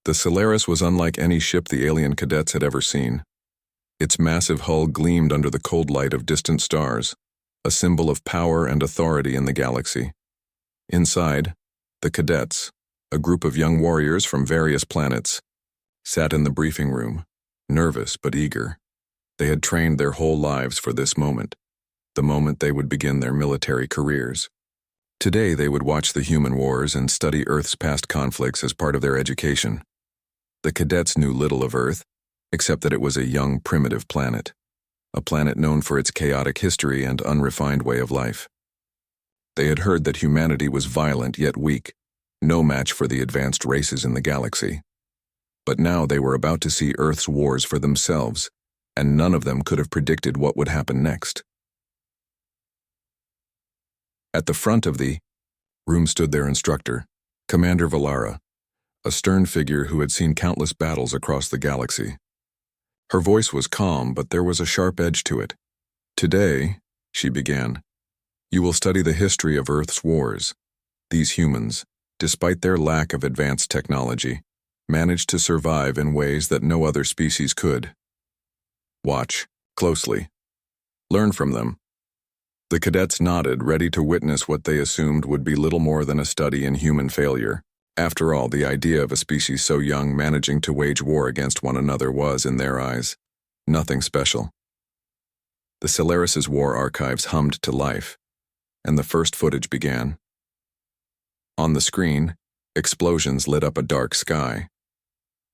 The Solaris was unlike any ship the alien cadets had ever seen. Its massive hull gleamed under the cold light of distant stars, a symbol of power and authority in the galaxy. Inside, the cadets, a group of young warriors from various planets, sat in the briefing room, nervous but eager. They had trained their whole lives for this moment, the moment they would begin their military careers. Today they would watch the human wars and study Earth's past conflicts as part of their education. The cadets knew little of Earth, except that it was a young, primitive planet, a planet known for its chaotic history and unrefined way of life. They had heard that humanity was violent yet weak, no match for the advanced races in the galaxy. But now they were about to see Earth's wars for themselves, and none of them could have predicted what would happen next. At the front of the room stood their instructor, Commander Valara, a stern figure who had seen countless battles across the galaxy. Her voice was calm, but there was a sharp edge to it. "Today," she began, "you will study the history of Earth's wars. These humans, despite their lack of advanced technology, managed to survive in ways that no other species could. Watch closely. Learn from them." The cadets nodded, ready to witness what they assumed would be little more than a study in human failure. After all, the idea of a species so young managing to wage war against one another was, in their eyes, nothing special. The Solaris's war archives hummed to life, and the first footage began. On the screen, explosions lit up a dark sky.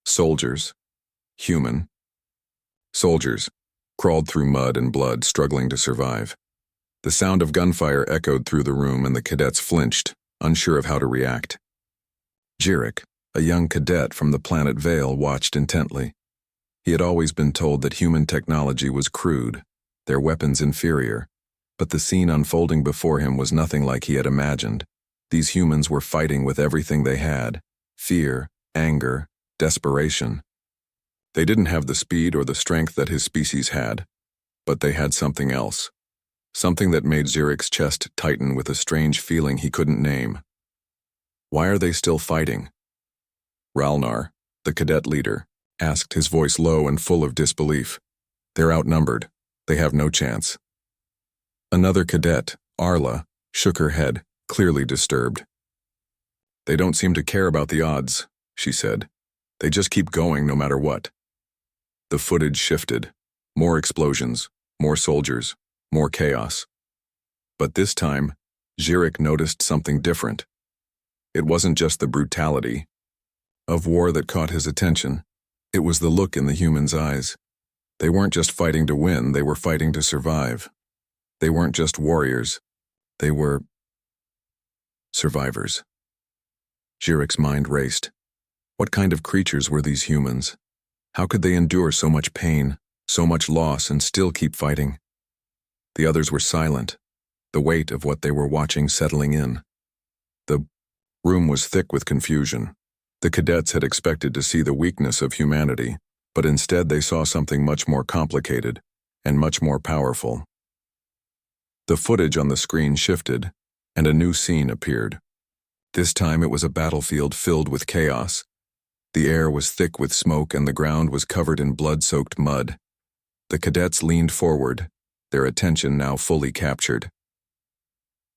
Soldiers, human, soldiers, crawled through mud and blood, struggling to survive. The sound of gunfire echoed through the room, and the cadets flinched, unsure of how to react. Jirik, a young cadet from the planet Vale, watched intently. He had always been told that human technology was crude, their weapons inferior, but the scene unfolding before him was nothing like he had imagined. These humans were fighting with everything they had: fear, anger, desperation. They didn't have the speed or the strength that his species had, but they had something else. Something that made Jirik's chest tighten with a strange feeling he couldn't name. "Why are they still fighting?" Ralnar, the cadet leader, asked, his voice low and full of disbelief. "They're outnumbered. They have no chance." Another cadet, Arla, shook her head, clearly disturbed. "They don't seem to care about the odds," she said. "They just keep going no matter what." The footage shifted. More explosions, more soldiers, more chaos. But this time, Jirik noticed something different. It wasn't just the brutality of war that caught his attention. It was the look in the humans' eyes. They weren't just fighting to win, they were fighting to survive. They weren't just warriors. They were survivors. Jirik's mind raced. What kind of creatures were these humans? How could they endure so much pain, so much loss, and still keep fighting? The others were silent, the weight of what they were watching settling in. The room was thick with confusion. The cadets had expected to see the weakness of humanity, but instead they saw something much more complicated and much more powerful. The footage on the screen shifted, and a new scene appeared. This time it was a battlefield filled with chaos. The air was thick with smoke and the ground was covered in blood-soaked mud. The cadets leaned forward, their attention now fully captured.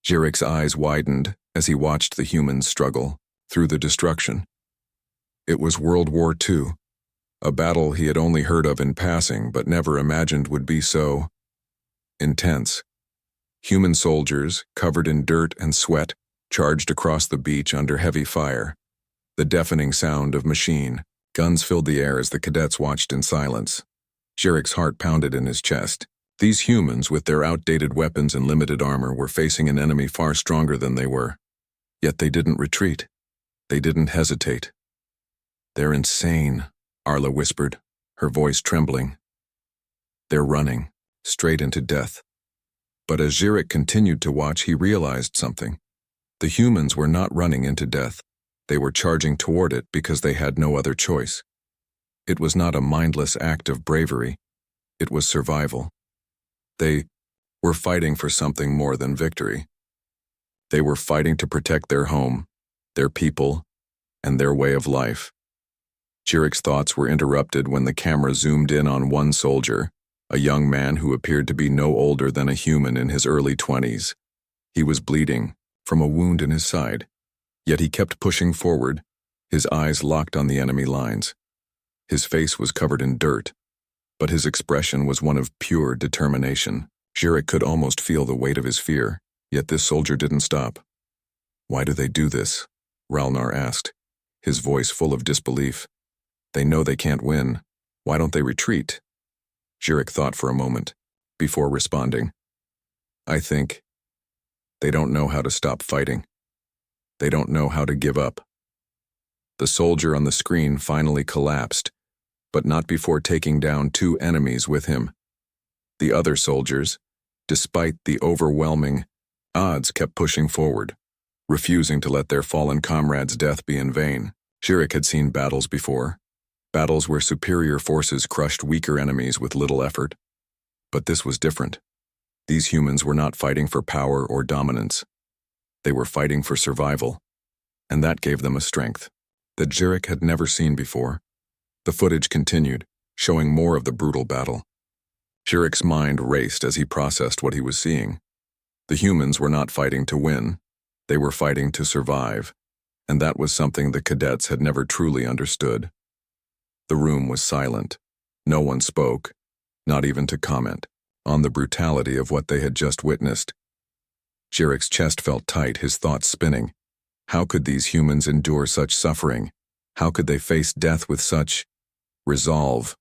Jirik's eyes widened as he watched the humans struggle through the destruction. It was World War II, a battle he had only heard of in passing but never imagined would be so intense. Human soldiers, covered in dirt and sweat, charged across the beach under heavy fire. The deafening sound of machine guns filled the air as the cadets watched in silence. Jirik's heart pounded in his chest. These humans, with their outdated weapons and limited armor, were facing an enemy far stronger than they were. Yet they didn't retreat. They didn't hesitate. "They're insane," Arla whispered, her voice trembling. "They're running, straight into death." But as Jirik continued to watch, he realized something. The humans were not running into death. They were charging toward it because they had no other choice. It was not a mindless act of bravery. It was survival. They were fighting for something more than victory. They were fighting to protect their home, their people, and their way of life. Jirek's thoughts were interrupted when the camera zoomed in on one soldier, a young man who appeared to be no older than a human in his early 20s. He was bleeding from a wound in his side, yet he kept pushing forward, his eyes locked on the enemy lines. His face was covered in dirt, but his expression was one of pure determination. Jirek could almost feel the weight of his fear, yet this soldier didn't stop. "Why do they do this?" Ralnar asked, his voice full of disbelief. "They know they can't win. Why don't they retreat?" Jirek thought for a moment, before responding. "I think they don't know how to stop fighting. They don't know how to give up." The soldier on the screen finally collapsed, but not before taking down 2 enemies with him. The other soldiers, despite the overwhelming odds, kept pushing forward, refusing to let their fallen comrade's death be in vain. Jirek had seen battles before, battles where superior forces crushed weaker enemies with little effort. But this was different. These humans were not fighting for power or dominance. They were fighting for survival, and that gave them a strength that Jirek had never seen before. The footage continued, showing more of the brutal battle. Jirek's mind raced as he processed what he was seeing. The humans were not fighting to win. They were fighting to survive, and that was something the cadets had never truly understood. The room was silent. No one spoke, not even to comment on the brutality of what they had just witnessed. Jirek's chest felt tight, his thoughts spinning. How could these humans endure such suffering? How could they face death with such resolve?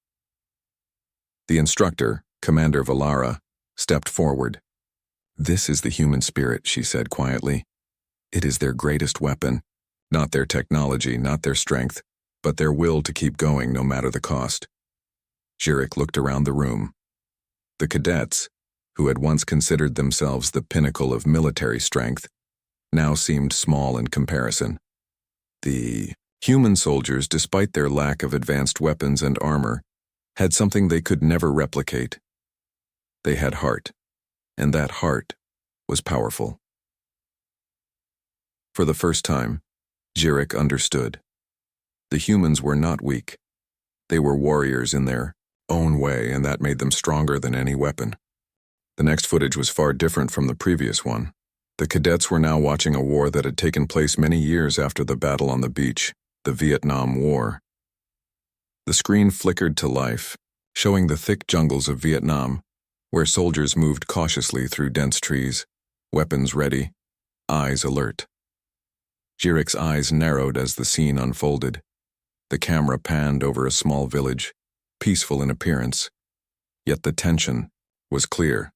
The instructor, Commander Valara, stepped forward. "This is the human spirit," she said quietly. "It is their greatest weapon, not their technology, not their strength, but their will to keep going no matter the cost." Jirek looked around the room. The cadets, who had once considered themselves the pinnacle of military strength, now seemed small in comparison. The human soldiers, despite their lack of advanced weapons and armor, had something they could never replicate. They had heart, and that heart was powerful. For the first time, Jirek understood. The humans were not weak. They were warriors in their own way, and that made them stronger than any weapon. The next footage was far different from the previous one. The cadets were now watching a war that had taken place many years after the battle on the beach, the Vietnam War. The screen flickered to life, showing the thick jungles of Vietnam, where soldiers moved cautiously through dense trees, weapons ready, eyes alert. Jirek's eyes narrowed as the scene unfolded. The camera panned over a small village, peaceful in appearance, yet the tension was clear.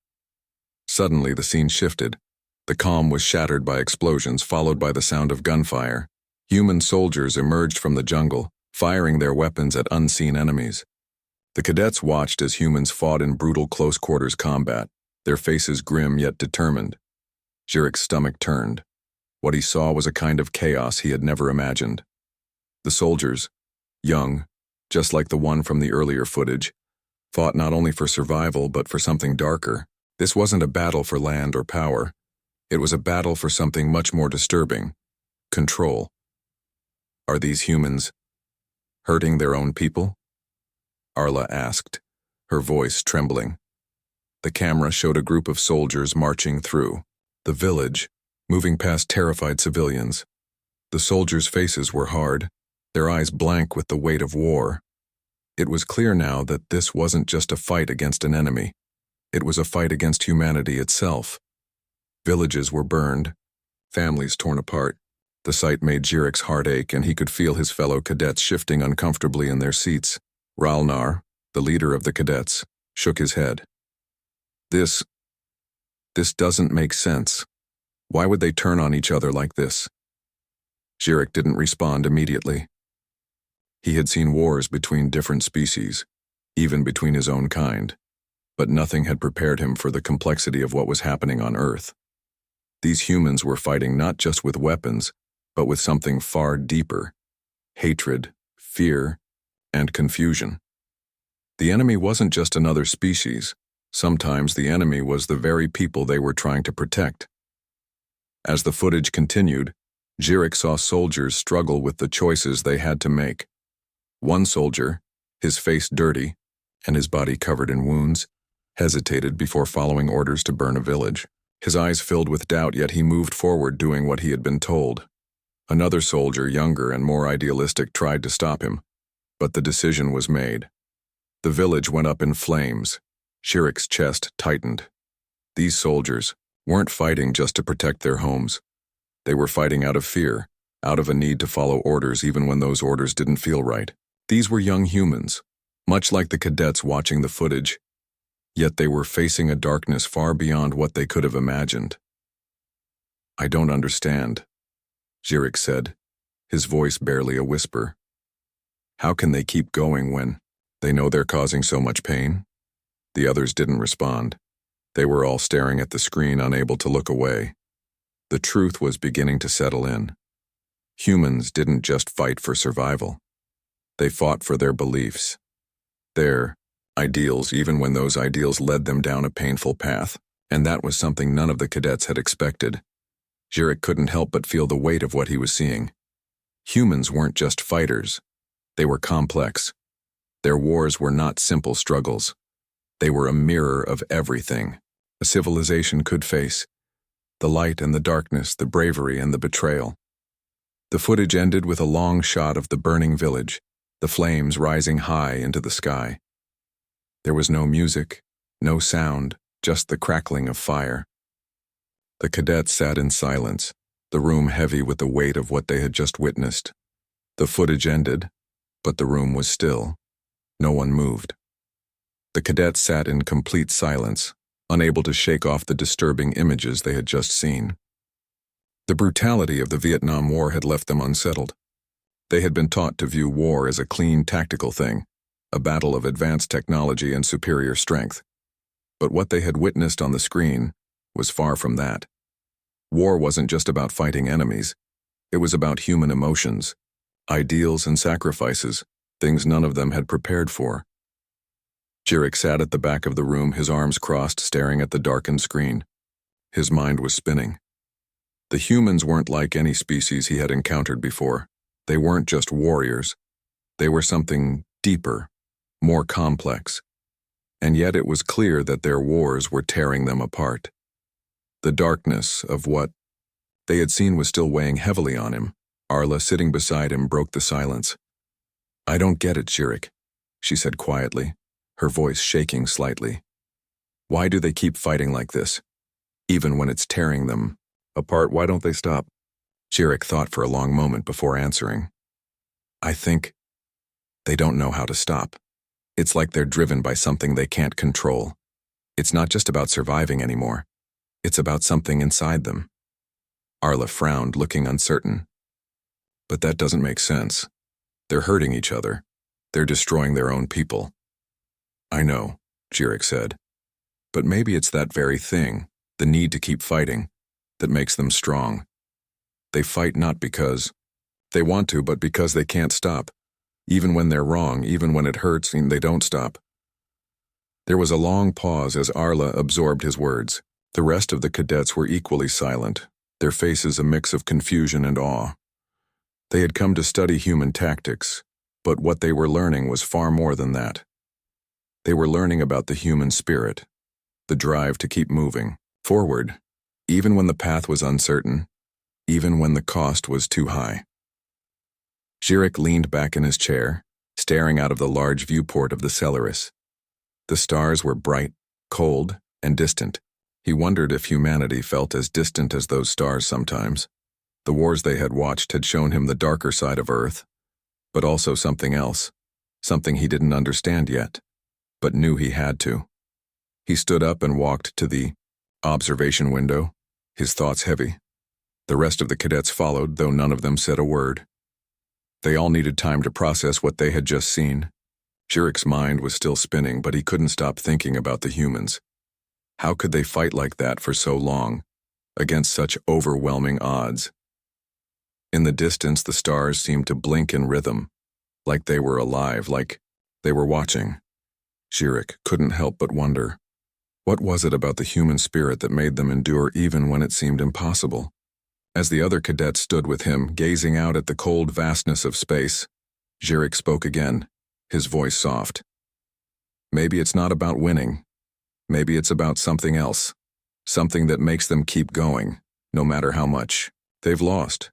Suddenly the scene shifted. The calm was shattered by explosions, followed by the sound of gunfire. Human soldiers emerged from the jungle, firing their weapons at unseen enemies. The cadets watched as humans fought in brutal close-quarters combat, their faces grim yet determined. Jirek's stomach turned. What he saw was a kind of chaos he had never imagined. The soldiers, young, just like the one from the earlier footage, fought not only for survival but for something darker. This wasn't a battle for land or power. It was a battle for something much more disturbing: control. Are these humans hurting their own people? Arla asked, her voice trembling. The camera showed a group of soldiers marching through the village, moving past terrified civilians. The soldiers' faces were hard, their eyes blank with the weight of war. It was clear now that this wasn't just a fight against an enemy. It was a fight against humanity itself. Villages were burned, families torn apart. The sight made Jirek's heart ache, and he could feel his fellow cadets shifting uncomfortably in their seats. Ralnar, the leader of the cadets, shook his head. This doesn't make sense. Why would they turn on each other like this? Jirek didn't respond immediately. He had seen wars between different species, even between his own kind, but nothing had prepared him for the complexity of what was happening on Earth. These humans were fighting not just with weapons, but with something far deeper: hatred, fear, and confusion. The enemy wasn't just another species. Sometimes the enemy was the very people they were trying to protect. As the footage continued, Jirek saw soldiers struggle with the choices they had to make. One soldier, his face dirty and his body covered in wounds, hesitated before following orders to burn a village. His eyes filled with doubt, yet he moved forward doing what he had been told. Another soldier, younger and more idealistic, tried to stop him, but the decision was made. The village went up in flames. Shirik's chest tightened. These soldiers weren't fighting just to protect their homes. They were fighting out of fear, out of a need to follow orders even when those orders didn't feel right. These were young humans, much like the cadets watching the footage, yet they were facing a darkness far beyond what they could have imagined. "I don't understand," Shirik said, his voice barely a whisper. "How can they keep going when they know they're causing so much pain?" The others didn't respond. They were all staring at the screen, unable to look away. The truth was beginning to settle in. Humans didn't just fight for survival. They fought for their beliefs, their ideals, even when those ideals led them down a painful path, and that was something none of the cadets had expected. Shirik couldn't help but feel the weight of what he was seeing. Humans weren't just fighters. They were complex. Their wars were not simple struggles. They were a mirror of everything a civilization could face: the light and the darkness, the bravery and the betrayal. The footage ended with a long shot of the burning village, the flames rising high into the sky. There was no music, no sound, just the crackling of fire. The cadets sat in silence, the room heavy with the weight of what they had just witnessed. The footage ended, but the room was still. No one moved. The cadets sat in complete silence, unable to shake off the disturbing images they had just seen. The brutality of the Vietnam War had left them unsettled. They had been taught to view war as a clean, tactical thing, a battle of advanced technology and superior strength. But what they had witnessed on the screen was far from that. War wasn't just about fighting enemies. It was about human emotions, ideals and sacrifices, things none of them had prepared for. Shirik sat at the back of the room, his arms crossed, staring at the darkened screen. His mind was spinning. The humans weren't like any species he had encountered before. They weren't just warriors. They were something deeper, more complex. And yet it was clear that their wars were tearing them apart. The darkness of what they had seen was still weighing heavily on him. Arla, sitting beside him, broke the silence. "I don't get it, Shirik," she said quietly, her voice shaking slightly. "Why do they keep fighting like this? Even when it's tearing them apart, why don't they stop?" Shirik thought for a long moment before answering. "I think they don't know how to stop. It's like they're driven by something they can't control. It's not just about surviving anymore. It's about something inside them." Arla frowned, looking uncertain. "But that doesn't make sense. They're hurting each other. They're destroying their own people." "I know," Shirik said. "But maybe it's that very thing, the need to keep fighting, that makes them strong. They fight not because they want to, but because they can't stop. Even when they're wrong, even when it hurts, they don't stop." There was a long pause as Arla absorbed his words. The rest of the cadets were equally silent, their faces a mix of confusion and awe. They had come to study human tactics, but what they were learning was far more than that. They were learning about the human spirit, the drive to keep moving forward, even when the path was uncertain, even when the cost was too high. Shirik leaned back in his chair, staring out of the large viewport of the Celeris. The stars were bright, cold, and distant. He wondered if humanity felt as distant as those stars sometimes. The wars they had watched had shown him the darker side of Earth, but also something else, something he didn't understand yet, but knew he had to. He stood up and walked to the observation window, his thoughts heavy. The rest of the cadets followed, though none of them said a word. They all needed time to process what they had just seen. Shirik's mind was still spinning, but he couldn't stop thinking about the humans. How could they fight like that for so long, against such overwhelming odds? In the distance, the stars seemed to blink in rhythm, like they were alive, like they were watching. Shirik couldn't help but wonder, what was it about the human spirit that made them endure even when it seemed impossible? As the other cadets stood with him, gazing out at the cold vastness of space, Jirik spoke again, his voice soft. Maybe it's not about winning. Maybe it's about something else. Something that makes them keep going, no matter how much they've lost.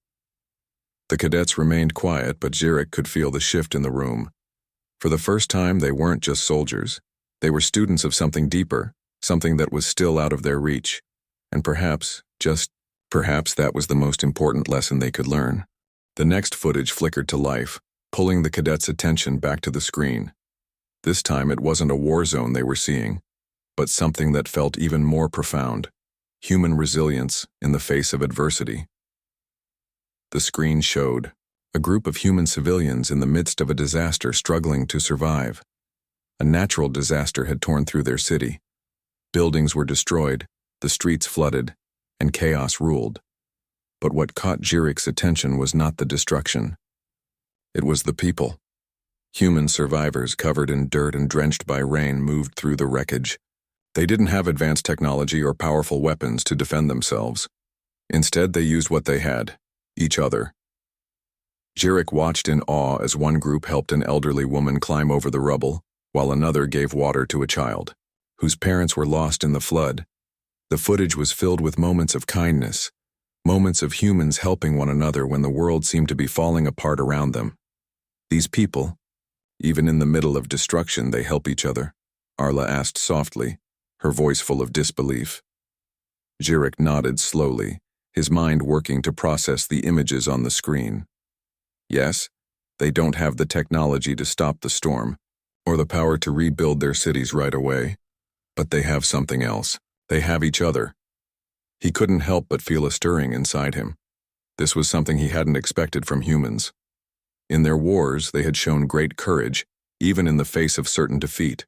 The cadets remained quiet, but Jirik could feel the shift in the room. For the first time, they weren't just soldiers. They were students of something deeper, something that was still out of their reach. And perhaps, just perhaps, that was the most important lesson they could learn. The next footage flickered to life, pulling the cadets' attention back to the screen. This time it wasn't a war zone they were seeing, but something that felt even more profound: human resilience in the face of adversity. The screen showed a group of human civilians in the midst of a disaster struggling to survive. A natural disaster had torn through their city. Buildings were destroyed, the streets flooded, and chaos ruled. But what caught Jirik's attention was not the destruction. It was the people. Human survivors covered in dirt and drenched by rain moved through the wreckage. They didn't have advanced technology or powerful weapons to defend themselves. Instead, they used what they had: each other. Jirik watched in awe as one group helped an elderly woman climb over the rubble, while another gave water to a child, whose parents were lost in the flood. The footage was filled with moments of kindness, moments of humans helping one another when the world seemed to be falling apart around them. These people, even in the middle of destruction, they help each other? Arla asked softly, her voice full of disbelief. Jirik nodded slowly, his mind working to process the images on the screen. Yes, they don't have the technology to stop the storm, or the power to rebuild their cities right away. But they have something else. They have each other. He couldn't help but feel a stirring inside him. This was something he hadn't expected from humans. In their wars, they had shown great courage, even in the face of certain defeat.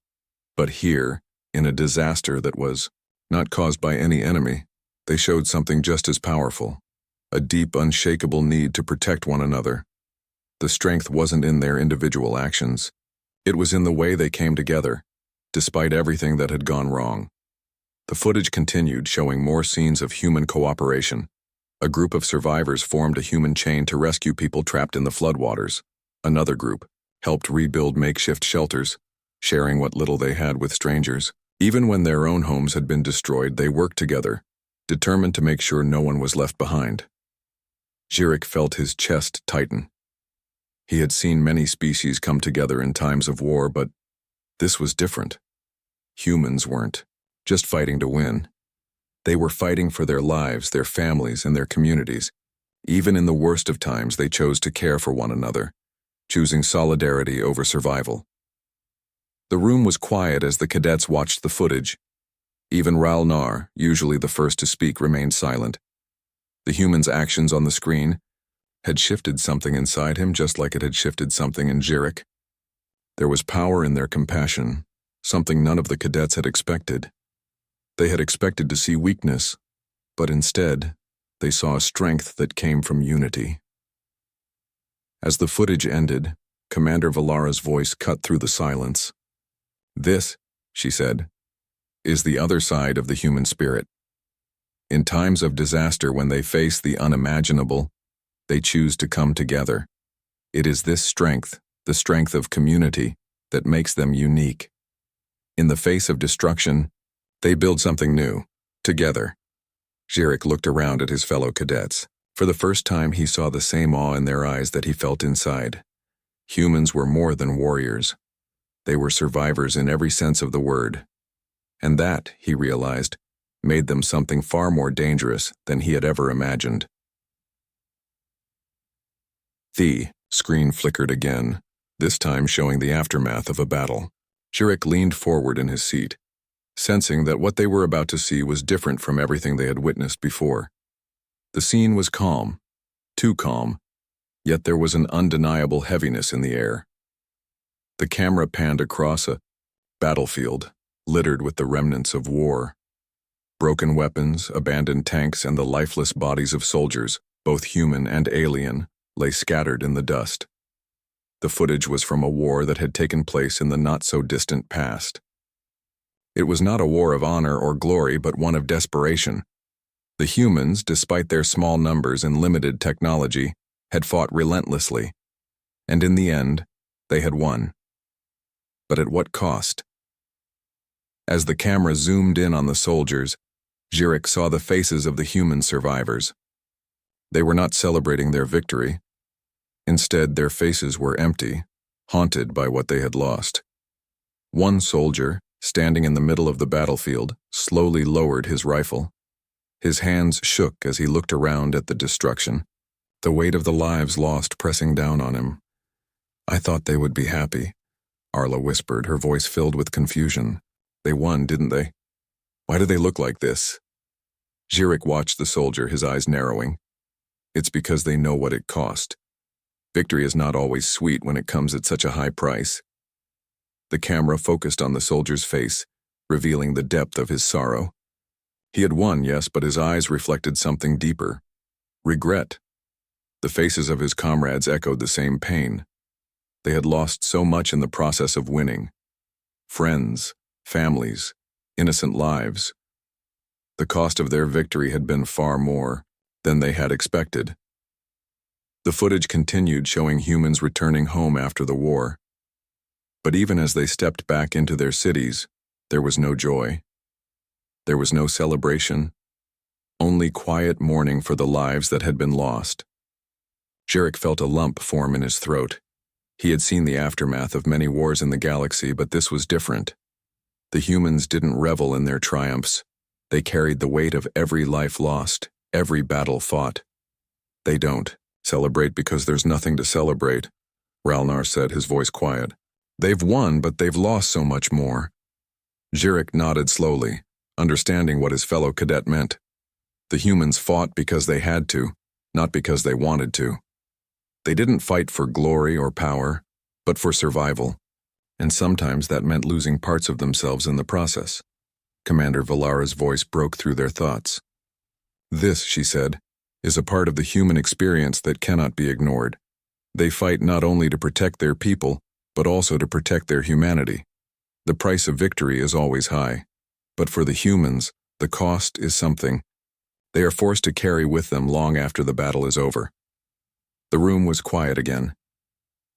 But here, in a disaster that was not caused by any enemy, they showed something just as powerful: a deep, unshakable need to protect one another. The strength wasn't in their individual actions. It was in the way they came together, despite everything that had gone wrong. The footage continued, showing more scenes of human cooperation. A group of survivors formed a human chain to rescue people trapped in the floodwaters. Another group helped rebuild makeshift shelters, sharing what little they had with strangers. Even when their own homes had been destroyed, they worked together, determined to make sure no one was left behind. Jirik felt his chest tighten. He had seen many species come together in times of war, but this was different. Humans weren't just fighting to win. They were fighting for their lives, their families, and their communities. Even in the worst of times, they chose to care for one another, choosing solidarity over survival. The room was quiet as the cadets watched the footage. Even Ralnar, usually the first to speak, remained silent. The human's actions on the screen had shifted something inside him, just like it had shifted something in Jirik. There was power in their compassion, something none of the cadets had expected. They had expected to see weakness, but instead, they saw a strength that came from unity. As the footage ended, Commander Valara's voice cut through the silence. "This," she said, "is the other side of the human spirit. In times of disaster, when they face the unimaginable, they choose to come together. It is this strength, the strength of community, that makes them unique. In the face of destruction, they build something new, together." Jirik looked around at his fellow cadets. For the first time, he saw the same awe in their eyes that he felt inside. Humans were more than warriors. They were survivors in every sense of the word. And that, he realized, made them something far more dangerous than he had ever imagined. The screen flickered again, this time showing the aftermath of a battle. Jirik leaned forward in his seat, sensing that what they were about to see was different from everything they had witnessed before. The scene was calm, too calm, yet there was an undeniable heaviness in the air. The camera panned across a battlefield littered with the remnants of war. Broken weapons, abandoned tanks, and the lifeless bodies of soldiers, both human and alien, lay scattered in the dust. The footage was from a war that had taken place in the not-so-distant past. It was not a war of honor or glory, but one of desperation. The humans, despite their small numbers and limited technology, had fought relentlessly. And in the end, they had won. But at what cost? As the camera zoomed in on the soldiers, Zhirek saw the faces of the human survivors. They were not celebrating their victory. Instead, their faces were empty, haunted by what they had lost. One soldier, standing in the middle of the battlefield, slowly lowered his rifle. His hands shook as he looked around at the destruction, the weight of the lives lost pressing down on him. "I thought they would be happy," Arla whispered, her voice filled with confusion. "They won, didn't they? Why do they look like this?" Zhirek watched the soldier, his eyes narrowing. "It's because they know what it cost. Victory is not always sweet when it comes at such a high price." The camera focused on the soldier's face, revealing the depth of his sorrow. He had won, yes, but his eyes reflected something deeper. Regret. The faces of his comrades echoed the same pain. They had lost so much in the process of winning. Friends, families, innocent lives. The cost of their victory had been far more than they had expected. The footage continued, showing humans returning home after the war. But even as they stepped back into their cities, there was no joy. There was no celebration, only quiet mourning for the lives that had been lost. Zhirek felt a lump form in his throat. He had seen the aftermath of many wars in the galaxy, but this was different. The humans didn't revel in their triumphs. They carried the weight of every life lost, every battle fought. "They don't celebrate because there's nothing to celebrate," Ralnar said, his voice quiet. "They've won, but they've lost so much more." Zhirek nodded slowly, understanding what his fellow cadet meant. The humans fought because they had to, not because they wanted to. They didn't fight for glory or power, but for survival. And sometimes that meant losing parts of themselves in the process. Commander Valara's voice broke through their thoughts. "This," she said, "is a part of the human experience that cannot be ignored. They fight not only to protect their people, but also to protect their humanity. The price of victory is always high. But for the humans, the cost is something they are forced to carry with them long after the battle is over." The room was quiet again.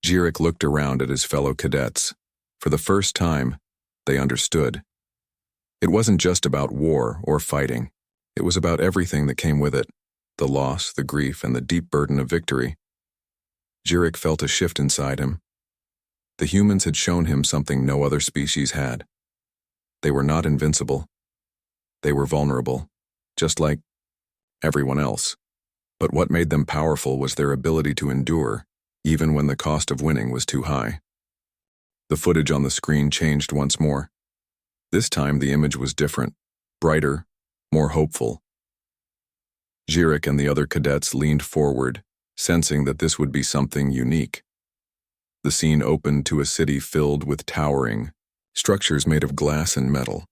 Zhirek looked around at his fellow cadets. For the first time, they understood. It wasn't just about war or fighting. It was about everything that came with it, the loss, the grief, and the deep burden of victory. Zhirek felt a shift inside him. The humans had shown him something no other species had. They were not invincible. They were vulnerable, just like everyone else. But what made them powerful was their ability to endure, even when the cost of winning was too high. The footage on the screen changed once more. This time the image was different, brighter, more hopeful. Zhirek and the other cadets leaned forward, sensing that this would be something unique. The scene opened to a city filled with towering structures made of glass and metal,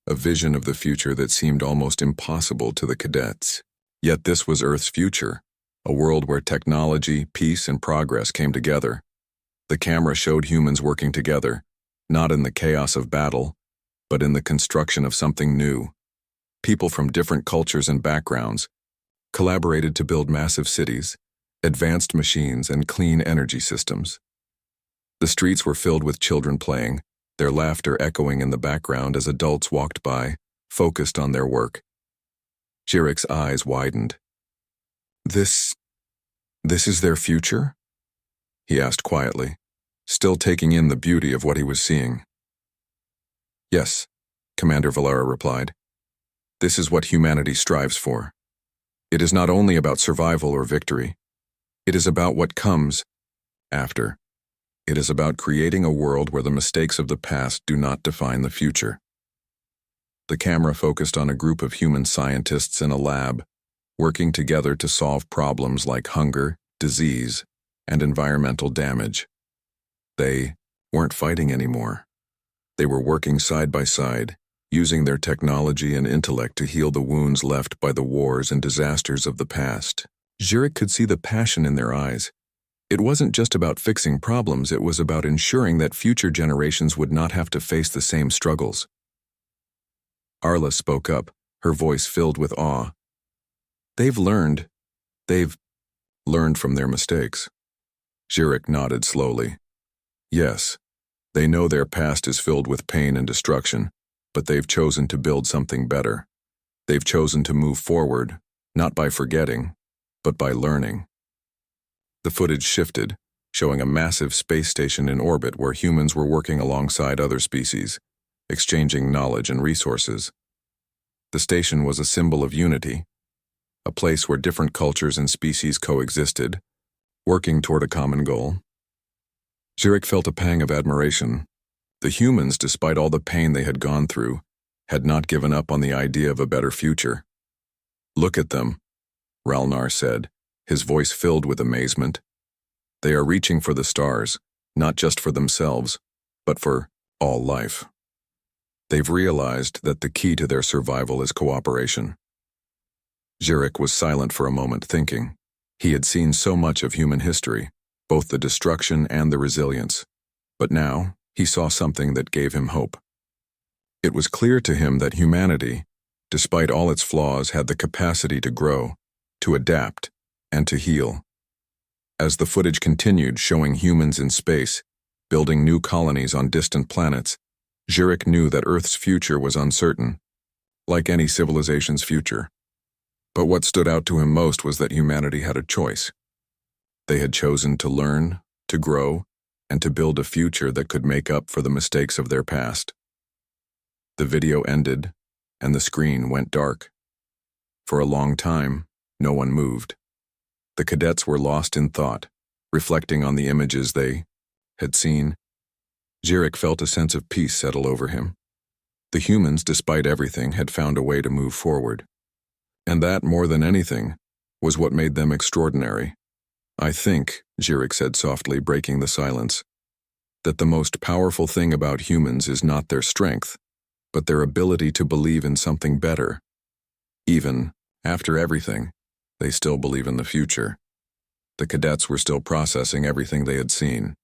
a vision of the future that seemed almost impossible to the cadets. Yet this was Earth's future, a world where technology, peace, and progress came together. The camera showed humans working together, not in the chaos of battle, but in the construction of something new. People from different cultures and backgrounds collaborated to build massive cities, advanced machines, and clean energy systems. The streets were filled with children playing, their laughter echoing in the background as adults walked by, focused on their work. Zhirek's eyes widened. This is their future?" he asked quietly, still taking in the beauty of what he was seeing. "Yes," Commander Valara replied. "This is what humanity strives for. It is not only about survival or victory. It is about what comes after. It is about creating a world where the mistakes of the past do not define the future." The camera focused on a group of human scientists in a lab, working together to solve problems like hunger, disease, and environmental damage. They weren't fighting anymore. They were working side by side, using their technology and intellect to heal the wounds left by the wars and disasters of the past. Zhirek could see the passion in their eyes. It wasn't just about fixing problems, it was about ensuring that future generations would not have to face the same struggles. Arla spoke up, her voice filled with awe. They've learned from their mistakes. Zhirek nodded slowly. Yes, they know their past is filled with pain and destruction, but they've chosen to build something better. They've chosen to move forward, not by forgetting, but by learning. The footage shifted, showing a massive space station in orbit where humans were working alongside other species, exchanging knowledge and resources. The station was a symbol of unity, a place where different cultures and species coexisted, working toward a common goal. Zhirek felt a pang of admiration. The humans, despite all the pain they had gone through, had not given up on the idea of a better future. Look at them, Ralnar said, his voice filled with amazement. They are reaching for the stars, not just for themselves, but for all life. They've realized that the key to their survival is cooperation. Zhirek was silent for a moment, thinking. He had seen so much of human history, both the destruction and the resilience. But now, he saw something that gave him hope. It was clear to him that humanity, despite all its flaws, had the capacity to grow, to adapt, and to heal. As the footage continued showing humans in space, building new colonies on distant planets, Zhirek knew that Earth's future was uncertain, like any civilization's future. But what stood out to him most was that humanity had a choice. They had chosen to learn, to grow, and to build a future that could make up for the mistakes of their past. The video ended, and the screen went dark. For a long time, no one moved. The cadets were lost in thought, reflecting on the images they had seen. Zhirek felt a sense of peace settle over him. The humans, despite everything, had found a way to move forward. And that, more than anything, was what made them extraordinary. I think, Zhirek said softly, breaking the silence, that the most powerful thing about humans is not their strength, but their ability to believe in something better. Even after everything, they still believe in the future. The cadets were still processing everything they had seen.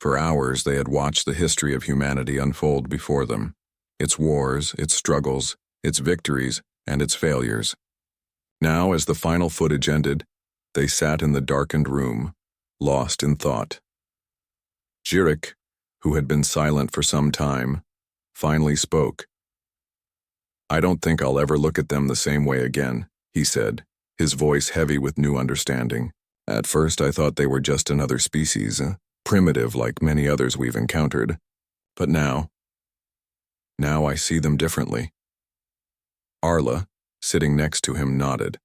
For hours, they had watched the history of humanity unfold before them, its wars, its struggles, its victories, and its failures. Now, as the final footage ended, they sat in the darkened room, lost in thought. Zhirek, who had been silent for some time, finally spoke. "I don't think I'll ever look at them the same way again," he said, his voice heavy with new understanding. "At first I thought they were just another species, primitive like many others we've encountered. But now I see them differently." Arla, sitting next to him, nodded.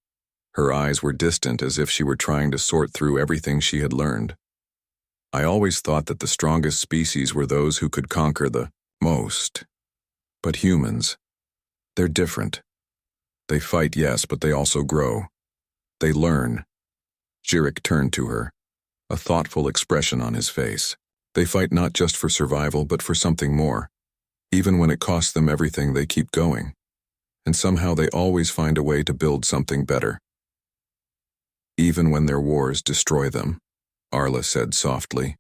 Her eyes were distant, as if she were trying to sort through everything she had learned. "I always thought that the strongest species were those who could conquer the most. But humans, they're different. They fight, yes, but they also grow. They learn." Zhirek turned to her, a thoughtful expression on his face. "They fight not just for survival, but for something more. Even when it costs them everything, they keep going. And somehow they always find a way to build something better. Even when their wars destroy them," Arla said softly.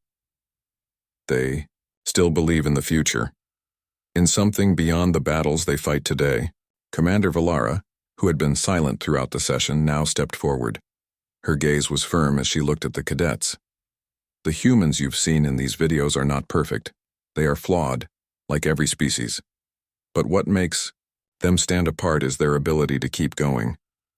"They still believe in the future, in something beyond the battles they fight today." Commander Valara, who had been silent throughout the session, now stepped forward. Her gaze was firm as she looked at the cadets. "The humans you've seen in these videos are not perfect. They are flawed, like every species. But what makes them stand apart is their ability to keep going,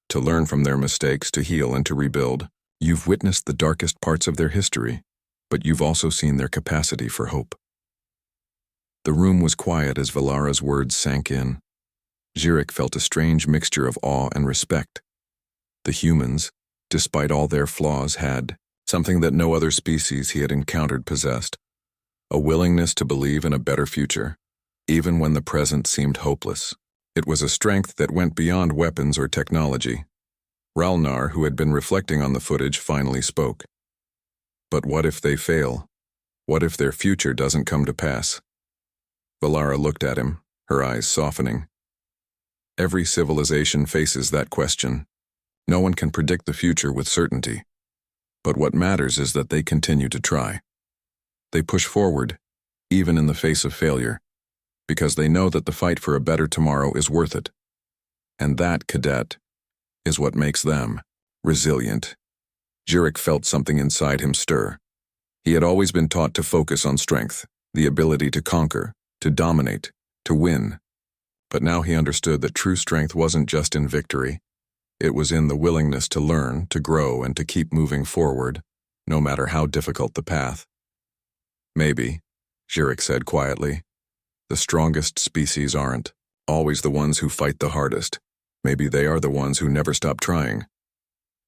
to learn from their mistakes, to heal and to rebuild. You've witnessed the darkest parts of their history, but you've also seen their capacity for hope." The room was quiet as Valara's words sank in. Zhirek felt a strange mixture of awe and respect. The humans, despite all their flaws, had something that no other species he had encountered possessed: a willingness to believe in a better future, even when the present seemed hopeless. It was a strength that went beyond weapons or technology. Ralnar, who had been reflecting on the footage, finally spoke. "But what if they fail? What if their future doesn't come to pass?" Valara looked at him, her eyes softening. "Every civilization faces that question. No one can predict the future with certainty. But what matters is that they continue to try. They push forward, even in the face of failure, because they know that the fight for a better tomorrow is worth it. And that, cadet, is what makes them resilient." Zhirek felt something inside him stir, He had always been taught to focus on strength, the ability to conquer, to dominate, to win. But now he understood that true strength wasn't just in victory. It was in the willingness to learn, to grow, and to keep moving forward, no matter how difficult the path. Maybe, Zhirek said quietly, the strongest species aren't always the ones who fight the hardest. Maybe they are the ones who never stop trying.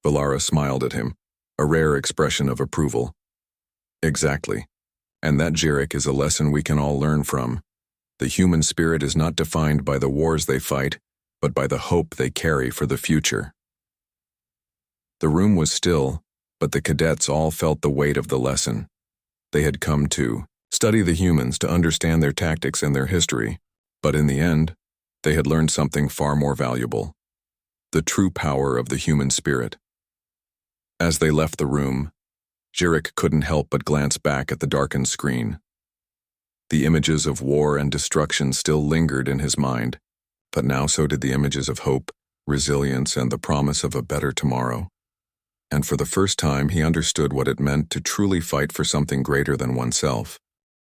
Valara smiled at him, a rare expression of approval. Exactly. And that, Zhirek, is a lesson we can all learn from. The human spirit is not defined by the wars they fight, but by the hope they carry for the future. The room was still, but the cadets all felt the weight of the lesson. They had come to study the humans, to understand their tactics and their history, but in the end, they had learned something far more valuable: the true power of the human spirit. As they left the room, Zhirek couldn't help but glance back at the darkened screen. The images of war and destruction still lingered in his mind, but now so did the images of hope, resilience, and the promise of a better tomorrow. And for the first time, he understood what it meant to truly fight for something greater than oneself.